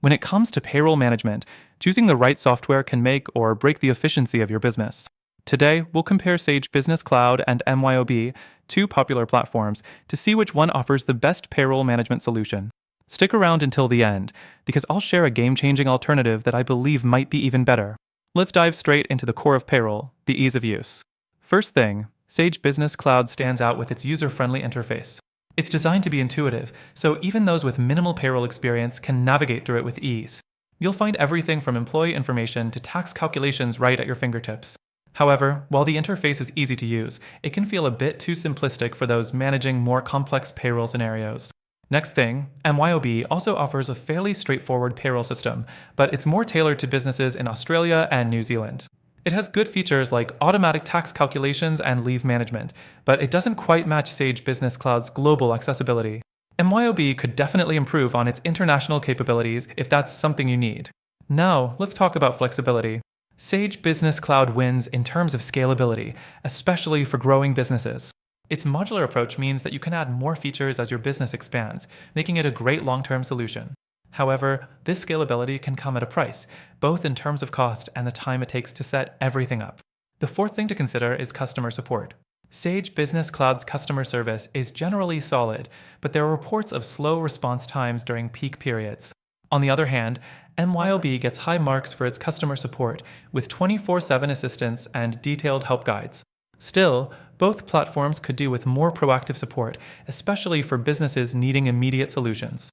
When it comes to payroll management, choosing the right software can make or break the efficiency of your business. Today, we'll compare Sage Business Cloud and MYOB, two popular platforms, to see which one offers the best payroll management solution. Stick around until the end, because I'll share a game-changing alternative that I believe might be even better. Let's dive straight into the core of payroll, the ease of use. First thing, Sage Business Cloud stands out with its user-friendly interface. It's designed to be intuitive, so even those with minimal payroll experience can navigate through it with ease. You'll find everything from employee information to tax calculations right at your fingertips. However, while the interface is easy to use, it can feel a bit too simplistic for those managing more complex payroll scenarios. Next thing, MYOB also offers a fairly straightforward payroll system, but it's more tailored to businesses in Australia and New Zealand. It has good features like automatic tax calculations and leave management, but it doesn't quite match Sage Business Cloud's global accessibility. MYOB could definitely improve on its international capabilities if that's something you need. Now, let's talk about flexibility. Sage Business Cloud wins in terms of scalability, especially for growing businesses. Its modular approach means that you can add more features as your business expands, making it a great long-term solution. However, this scalability can come at a price, both in terms of cost and the time it takes to set everything up. The fourth thing to consider is customer support. Sage Business Cloud's customer service is generally solid, but there are reports of slow response times during peak periods. On the other hand, MYOB gets high marks for its customer support, with 24/7 assistance and detailed help guides. Still, both platforms could do with more proactive support, especially for businesses needing immediate solutions.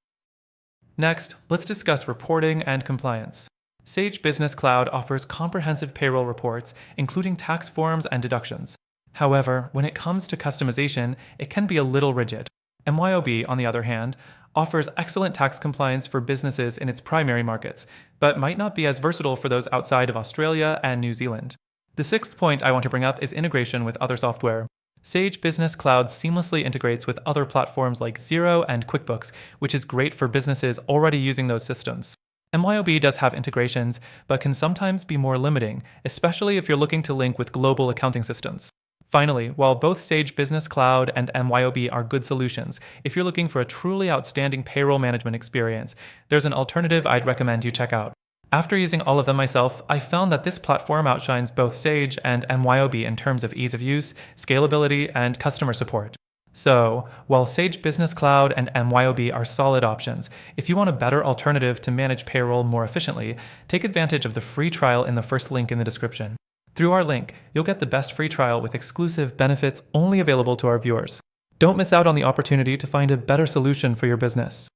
Next, let's discuss reporting and compliance. Sage Business Cloud offers comprehensive payroll reports, including tax forms and deductions. However, when it comes to customization, it can be a little rigid. MYOB, on the other hand, offers excellent tax compliance for businesses in its primary markets, but might not be as versatile for those outside of Australia and New Zealand. The sixth point I want to bring up is integration with other software. Sage Business Cloud seamlessly integrates with other platforms like Xero and QuickBooks, which is great for businesses already using those systems. MYOB does have integrations, but can sometimes be more limiting, especially if you're looking to link with global accounting systems. Finally, while both Sage Business Cloud and MYOB are good solutions, if you're looking for a truly outstanding payroll management experience, there's an alternative I'd recommend you check out. After using all of them myself, I found that this platform outshines both Sage and MYOB in terms of ease of use, scalability, and customer support. So, while Sage Business Cloud and MYOB are solid options, if you want a better alternative to manage payroll more efficiently, take advantage of the free trial in the first link in the description. Through our link, you'll get the best free trial with exclusive benefits only available to our viewers. Don't miss out on the opportunity to find a better solution for your business.